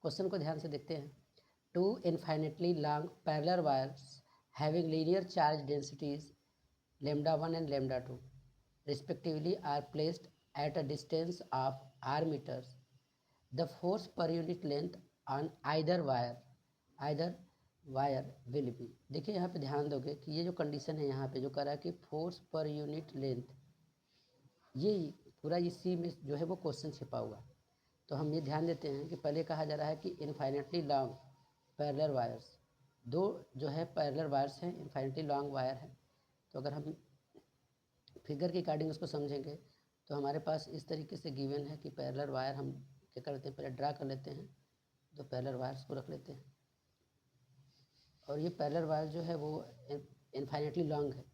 Question को ध्यान से देखते हैं। Two infinitely long parallel wires having linear charge densities λ1 and λ2 respectively are placed at a distance of r meters. The force per unit length on either wire will be। देखिए यहाँ पे ध्यान दोगे कि ये जो कंडीशन है यहाँ पे जो कह रहा है कि फोर्स पर यूनिट लेंथ, ये पूरा इसी में जो है वो क्वेश्चन छिपा हुआ। तो हम ये ध्यान देते हैं कि पहले कहा जा रहा है कि इनफाइनेटली लॉन्ग पैरेलल वायर्स, दो जो है पैरेलल वायर्स हैं, इनफाइनेटली लॉन्ग वायर है। तो अगर हम फिगर के अकॉर्डिंग उसको समझेंगे तो हमारे पास इस तरीके से गिवन है कि पैरेलल वायर हम क्या करते हैं, पहले ड्रा कर लेते हैं, तो पैरेलल वायर्स को रख लेते हैं। और ये पैरेलल वायर जो है वो इनफाइनेटली लॉन्ग है,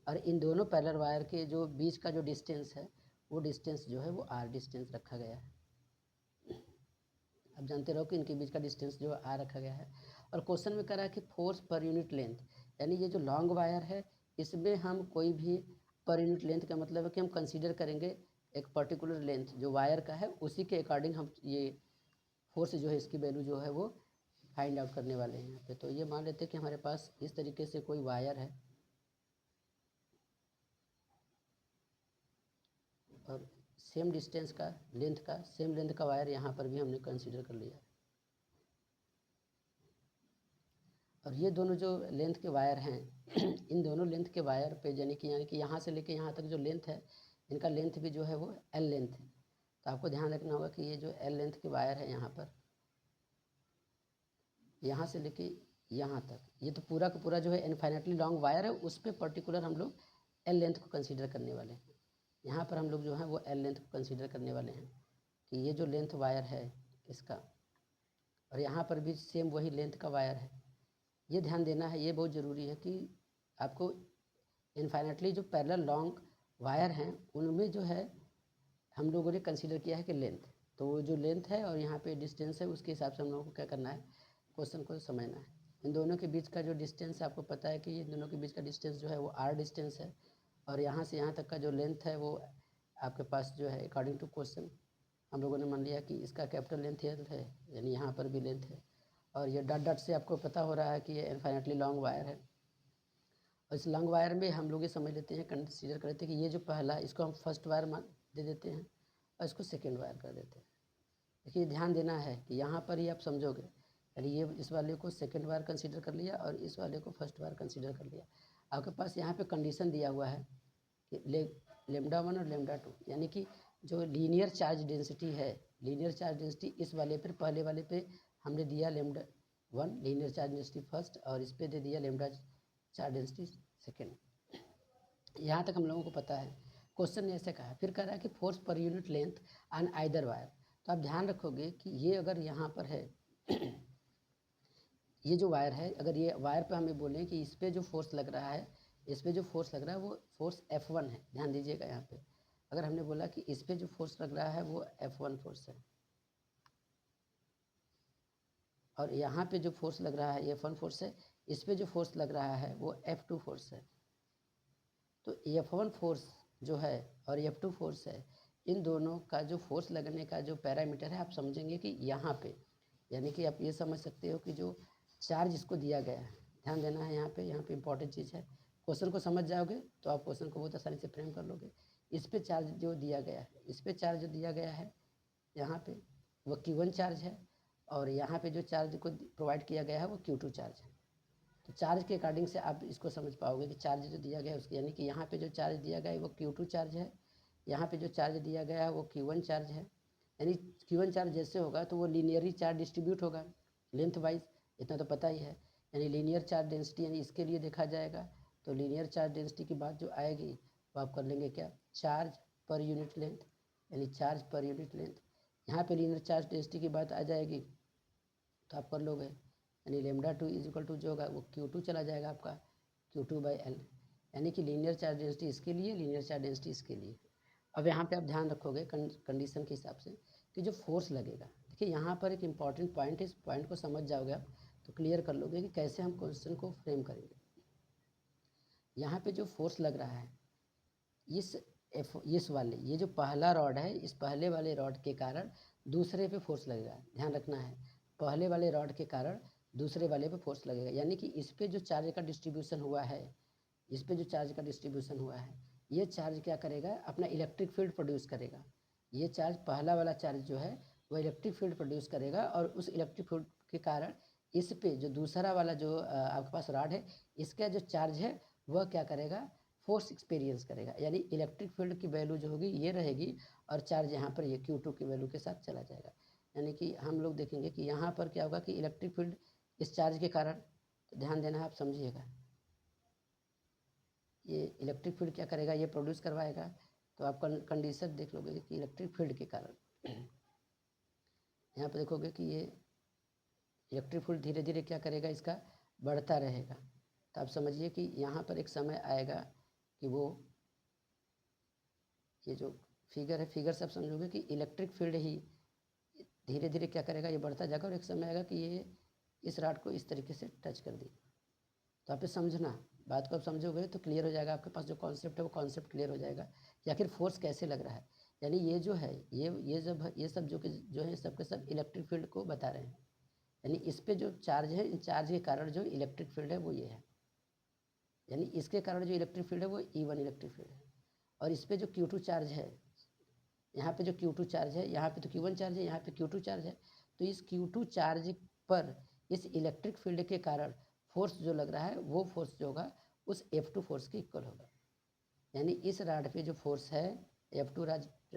और इन दोनों पैरेलल वायर के जो बीच का जो डिस्टेंस है वो डिस्टेंस जो है वो आर डिस्टेंस रखा गया है। अब जानते रहो कि इनके बीच का डिस्टेंस जो आर रखा गया है। और क्वेश्चन में कह रहा है कि फोर्स पर यूनिट लेंथ, यानी ये जो लॉन्ग वायर है इसमें हम कोई भी पर यूनिट लेंथ का मतलब है कि हम कंसीडर करेंगे एक पर्टिकुलर लेंथ जो वायर का है, उसी के अकॉर्डिंग हम ये फोर्स जो है इसकी वैल्यू जो है वो फाइंड आउट करने वाले हैं यहाँ पे। तो ये मान लेते हैं कि हमारे पास इस तरीके से कोई वायर है और सेम डिस्टेंस का सेम लेंथ का वायर यहाँ पर भी हमने कंसीडर कर लिया। और ये दोनों जो लेंथ के वायर हैं इन दोनों लेंथ के वायर पे यानी कि यहाँ से लेके यहाँ तक जो लेंथ है, इनका लेंथ भी जो है वो एल लेंथ है। तो आपको ध्यान रखना होगा कि ये जो एल लेंथ के वायर है यहाँ पर, यहाँ से लेके यहाँ तक, ये तो पूरा का पूरा जो है इनफाइनेटली लॉन्ग वायर है, उस पर पर्टिकुलर हम लोग एल लेंथ को कंसीडर करने वाले हैं। यहाँ पर हम लोग जो है वो एल लेंथ को कंसीडर करने वाले हैं कि ये जो लेंथ वायर है इसका, और यहाँ पर भी सेम वही लेंथ का वायर है। ये ध्यान देना है, ये बहुत ज़रूरी है कि आपको इनफाइनेटली जो पैरेलल लॉन्ग वायर हैं उनमें जो है हम लोगों ने कंसीडर किया है कि लेंथ, तो वो जो लेंथ है और यहाँ पे डिस्टेंस है उसके हिसाब से हम लोगों को क्या करना है, क्वेश्चन को समझना है। इन दोनों के बीच का जो डिस्टेंस है आपको पता है कि इन दोनों के बीच का डिस्टेंस जो है वो आर डिस्टेंस है, और यहाँ से यहाँ तक का जो लेंथ है वो आपके पास जो है अकॉर्डिंग टू क्वेश्चन हम लोगों ने मान लिया कि इसका कैपिटल लेंथ है, यानी यहाँ पर भी लेंथ है। और ये डॉट डॉट से आपको पता हो रहा है कि ये इनफाइनेटली लॉन्ग वायर है। और इस लॉन्ग वायर में हम लोग ये समझ लेते हैं, कंसीडर करते हैं कि ये जो पहला इसको हम फर्स्ट वायर मान दे देते हैं और इसको सेकेंड वायर कर देते हैं। देखिए ध्यान देना है कि यहाँ पर ही आप समझोगे, यानी ये इस वाले को सेकेंड वायर कंसीडर कर लिया और इस वाले को फर्स्ट वायर कंसीडर कर लिया। आपके पास यहाँ पे कंडीशन दिया हुआ है कि λ1 और λ2, यानी कि जो लीनियर चार्ज डेंसिटी है, लीनियर चार्ज डेंसिटी इस वाले पर पहले वाले पे हमने दिया λ1 लीनियर चार्ज डेंसिटी फर्स्ट, और इस पे दे दिया λ चार्ज डेंसिटी सेकेंड। यहाँ तक हम लोगों को पता है। क्वेश्चन ने ऐसे कहा, फिर कह रहा है कि force per unit length on either wire. तो आप ध्यान रखोगे कि ये अगर यहाँ पर है ये जो वायर है, अगर ये वायर पे हमें बोलें कि इस पर जो फोर्स लग रहा है, इस पर जो फोर्स लग रहा है वो फोर्स F1 है। ध्यान दीजिएगा यहाँ पे, अगर हमने बोला कि इस पर जो फोर्स लग रहा है वो F1 फोर्स है, और यहाँ पे जो फोर्स लग रहा है ये F1 फोर्स है, इस पे जो फोर्स लग रहा है वो F2 फोर्स है। तो F1 फोर्स जो है और F2 फोर्स है, इन दोनों का जो फोर्स लगने का जो पैरामीटर है आप समझेंगे कि यहाँ पे, यानी कि आप ये समझ सकते हो कि जो चार्ज इसको दिया गया है, ध्यान देना है यहाँ पे इंपॉर्टेंट चीज़ है। क्वेश्चन को समझ जाओगे तो आप क्वेश्चन को बहुत आसानी से फ्रेम कर लोगे। इस पे चार्ज जो दिया गया है, इस पे चार्ज जो दिया गया है यहाँ पे वो Q1 चार्ज है, और यहाँ पे जो चार्ज को प्रोवाइड किया गया है वो Q2 चार्ज है। तो चार्ज के अकॉर्डिंग से आप इसको समझ पाओगे कि चार्ज जो दिया गया है उसकी, यानी कि यहाँ पे जो चार्ज दिया गया है वो Q2 चार्ज है, यहाँ पे जो चार्ज दिया गया है वो Q1 चार्ज है। यानी Q1 चार्ज जैसे होगा तो वो लीनियरली चार्ज डिस्ट्रीब्यूट होगा लेंथ वाइज, इतना तो पता ही है। यानी लीनियर चार्ज डेंसिटी यानी इसके लिए देखा जाएगा तो लीनियर चार्ज डेंसिटी की बात जो आएगी वो आप कर लेंगे क्या, चार्ज पर यूनिट लेंथ, यानी चार्ज पर यूनिट लेंथ। यहाँ पे लीनियर चार्ज डेंसिटी की बात आ जाएगी तो आप कर लोगे, यानी λ2 इजिकल टू जो होगा वो Q2 चला जाएगा आपका Q2/L, यानी कि लीनियर चार्ज डेंसिटी इसके लिए, लीनियर चार्ज डेंसिटी इसके लिए। अब यहाँ पे आप ध्यान रखोगे कंडीशन के हिसाब से कि जो फोर्स लगेगा, देखिए यहाँ पर एक इम्पॉर्टेंट पॉइंट है, इस पॉइंट को समझ जाओगे आप तो क्लियर कर लोगे कि कैसे हम क्वेश्चन को फ्रेम करेंगे। यहाँ पे जो फोर्स लग रहा है इस वाले, ये जो पहला रॉड है, इस पहले वाले रॉड के कारण दूसरे पे फोर्स लगेगा, ध्यान रखना है। पहले वाले रॉड के कारण दूसरे वाले पे फोर्स लगेगा, यानी कि इस पे जो चार्ज का डिस्ट्रीब्यूशन हुआ है, इस पे जो चार्ज का डिस्ट्रीब्यूशन हुआ है, ये चार्ज क्या करेगा, अपना इलेक्ट्रिक फील्ड प्रोड्यूस करेगा। ये चार्ज, पहला वाला चार्ज जो है वो इलेक्ट्रिक फील्ड प्रोड्यूस करेगा, और उस इलेक्ट्रिक फील्ड के कारण इस पे जो दूसरा वाला जो आपके पास रॉड है, इसका जो चार्ज है वह क्या करेगा, फोर्स एक्सपीरियंस करेगा। यानी इलेक्ट्रिक फील्ड की वैल्यू जो होगी ये रहेगी, और चार्ज यहाँ पर ये Q2 की वैल्यू के साथ चला जाएगा। यानी कि हम लोग देखेंगे कि यहाँ पर क्या होगा कि इलेक्ट्रिक फील्ड इस चार्ज के कारण, तो ध्यान देना, आप समझिएगा, ये इलेक्ट्रिक फील्ड क्या करेगा, ये प्रोड्यूस करवाएगा। तो आप कंडीशन देख लोगे कि इलेक्ट्रिक फील्ड के कारण यहाँ पर देखोगे कि ये इलेक्ट्रिक फील्ड धीरे धीरे क्या करेगा, इसका बढ़ता रहेगा। तो आप समझिए कि यहाँ पर एक समय आएगा कि वो, ये जो फिगर है, फिगर से आप समझोगे कि इलेक्ट्रिक फील्ड ही धीरे धीरे क्या करेगा, ये बढ़ता जाएगा, और एक समय आएगा कि ये इस रॉड को इस तरीके से टच कर देगा। तो आप ये समझना, बात को आप समझोगे तो क्लियर हो जाएगा, आपके पास जो कॉन्सेप्ट है वो कॉन्सेप्ट क्लियर हो जाएगा कि आखिर फोर्स कैसे लग रहा है। यानी ये जो है, ये सब जो है सब के सब इलेक्ट्रिक फील्ड को बता रहे हैं। यानी इस पे जो चार्ज है, इन चार्ज के कारण जो इलेक्ट्रिक फील्ड है वो ये है, यानी इसके कारण जो इलेक्ट्रिक फील्ड है वो E1 इलेक्ट्रिक फील्ड है। और इस पे जो Q2 चार्ज है, यहाँ पे जो Q2 चार्ज है, यहाँ पे तो Q1 चार्ज है, यहाँ पे Q2 चार्ज है। तो इस Q2 चार्ज पर इस इलेक्ट्रिक फील्ड के कारण फोर्स जो लग रहा है, वो फोर्स जो होगा उस F2 फोर्स के इक्वल होगा। यानी इस रॉड पे जो फोर्स है, F2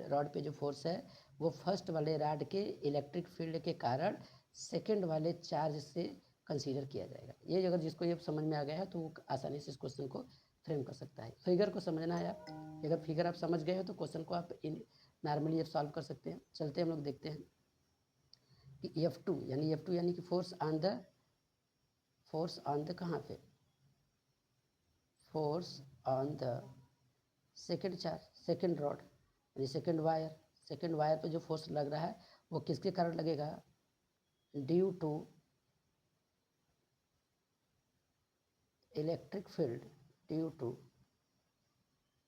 रॉड पे जो फोर्स है, वो फर्स्ट वाले रॉड के इलेक्ट्रिक फील्ड के कारण सेकेंड वाले चार्ज से कंसीडर किया जाएगा। ये अगर जिसको ये समझ में आ गया है तो वो आसानी से इस क्वेश्चन को फ्रेम कर सकता है। फिगर को समझना है आप, अगर फिगर आप समझ गए हो तो क्वेश्चन को आप नॉर्मली आप सॉल्व कर सकते हैं। चलते हम लोग देखते हैं कि F2 यानी कि फोर्स ऑन द कहाँ पे, force on the second charge, second rod, यानी सेकेंड वायर पे जो फोर्स लग रहा है वो किसके कारण लगेगा, due to electric field, due to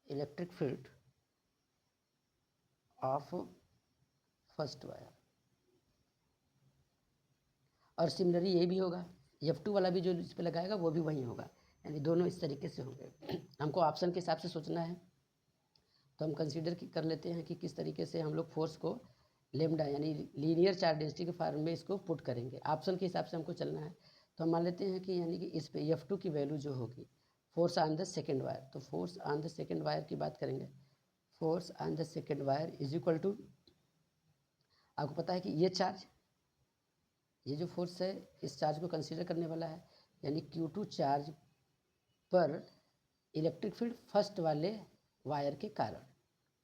electric field of first wire. और सिमिलरली ये भी होगा, F2 वाला भी जो इस पर लगाएगा वो भी वही होगा, यानी दोनों इस तरीके से होंगे। हमको ऑप्शन के हिसाब से सोचना है, तो हम कंसीडर कर लेते हैं कि किस तरीके से हम लोग फोर्स को लेमडा यानी लीनियर चार्ज डेंसिटी के फॉर्म में इसको पुट करेंगे। ऑप्शन के हिसाब से हमको चलना है, तो हम मान लेते हैं कि यानी कि इस पे F2 की वैल्यू जो होगी, force on the second wire, तो force on the second wire की बात करेंगे। Force on the second wire is equal to, आपको पता है कि ये चार्ज, ये जो फोर्स है इस चार्ज को कंसीडर करने वाला है, यानी Q2 चार्ज पर इलेक्ट्रिक फील्ड फर्स्ट वाले वायर के कारण,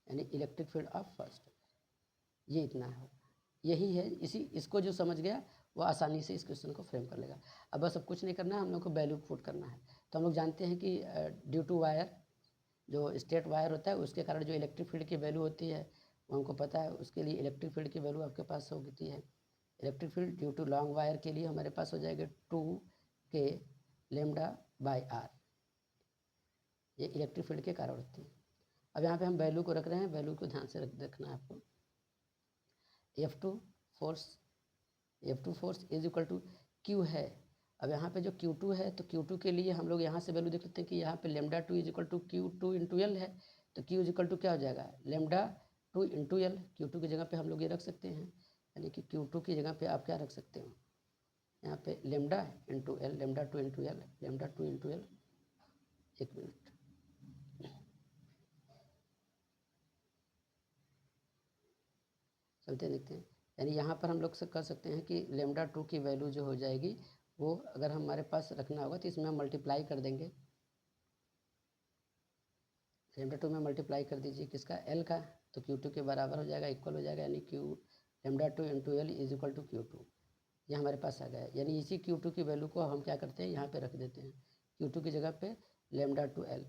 यानी इलेक्ट्रिक फील्ड ऑफ फर्स्ट, ये इतना है, यही है। इसको जो समझ गया वो आसानी से इस क्वेश्चन को फ्रेम कर लेगा। अब बस अब कुछ नहीं करना है, हम लोग को वैल्यू पुट करना है। तो हम लोग जानते हैं कि ड्यू टू वायर, जो स्ट्रेट वायर होता है उसके कारण जो इलेक्ट्रिक फील्ड की वैल्यू होती है वो हमको पता है। उसके लिए इलेक्ट्रिक फील्ड की वैल्यू आपके पास होती है, electric field due to long wire के लिए हमारे पास हो जाएगा 2K लेमडा बाई आर, ये इलेक्ट्रिक फील्ड के कारण होती है। अब यहाँ पे हम वैल्यू को रख रहे हैं, वैल्यू को ध्यान से रखना है आपको। F2 force is equal to Q है। अब यहाँ पे जो Q2 है, तो Q2 के लिए हम लोग यहाँ से वैल्यू देख लेते हैं कि यहाँ पे lambda 2 is equal to Q2 into l है। तो Q इज इक्वल टू क्या हो जाएगा, लेमडा 2 इंटू एल। Q2 की जगह पे हम लोग ये रख सकते हैं, यानी कि Q2 की जगह पे आप क्या रख सकते हो, यहाँ पे lambda into L, lambda 2 into L, lambda 2 into L. एक मिनट, चलते देखते हैं। यानी यहाँ पर हम लोग से कर सकते हैं कि लेमडा 2 की वैल्यू जो हो जाएगी वो अगर हमारे पास रखना होगा तो इसमें हम मल्टीप्लाई कर देंगे, लेमडा 2 में मल्टीप्लाई कर दीजिए किसका, एल का, तो Q2 के बराबर हो जाएगा, इक्वल हो जाएगा, यानी Q lambda 2 into l is equal to Q2। ये हमारे पास आ गया। यानी इसी Q2 की वैल्यू को हम क्या करते हैं, यहाँ पे रख देते हैं, Q2 की जगह पे लेमडा 2 एल,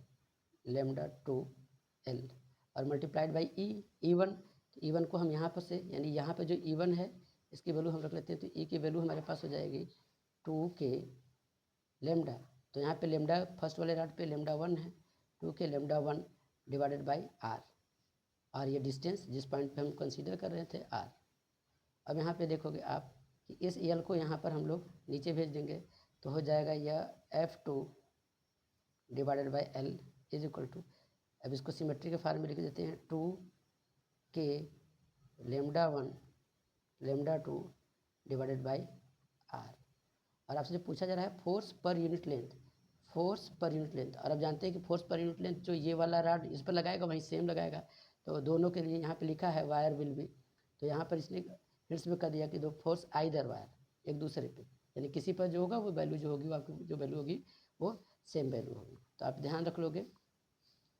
लेमडा 2 एल, और मल्टीप्लाइड बाई E1। तो E1 को हम यहाँ पर से, यानी यहाँ पे जो E1 है इसकी वैल्यू हम रख लेते हैं, तो E की वैल्यू हमारे पास हो जाएगी 2K लेमडा, तो यहाँ पे लेमडा फर्स्ट वाले रॉड पे लेमडा 1 है, 2K lambda 1 divided by are, और ये डिस्टेंस जिस पॉइंट पे हम कंसीडर कर रहे थे आर। अब यहाँ पे देखोगे आप कि इस यल को यहाँ पर हम लोग नीचे भेज देंगे, तो हो जाएगा यह F2 divided by L is equal to, अब इसको सिमेट्री के फॉर्म में लिख देते हैं 2K λ1 λ2 डिवाइडेड बाई R। और आपसे जो पूछा जा रहा है force per unit length, force per unit length, और आप जानते हैं कि फोर्स पर यूनिट लेंथ जो ये वाला रॉड इस पर लगाएगा वहीं सेम लगाएगा, तो दोनों के लिए यहाँ पे लिखा है वायर विल बी, तो यहाँ पर इसने हिंट्स में कर दिया कि दो फोर्स आइदर वायर एक दूसरे पे, यानी किसी पर जो होगा वो वैल्यू जो होगी, वो आपकी जो वैल्यू होगी वो सेम वैल्यू होगी। तो आप ध्यान रख लोगे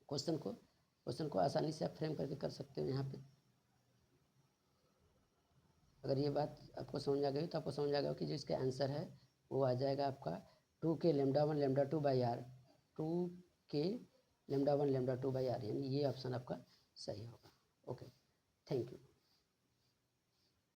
क्वेश्चन को आसानी से आप फ्रेम करके कर सकते हो। यहाँ पे अगर ये बात आपको समझ आ गई तो आपको समझ आ गया कि जो इसका आंसर है वो आ जाएगा आपका 2K λ1 λ2 by are, 2K λ1 λ2 by are, यानी ये ऑप्शन आपका सही होगा। Okay, thank you.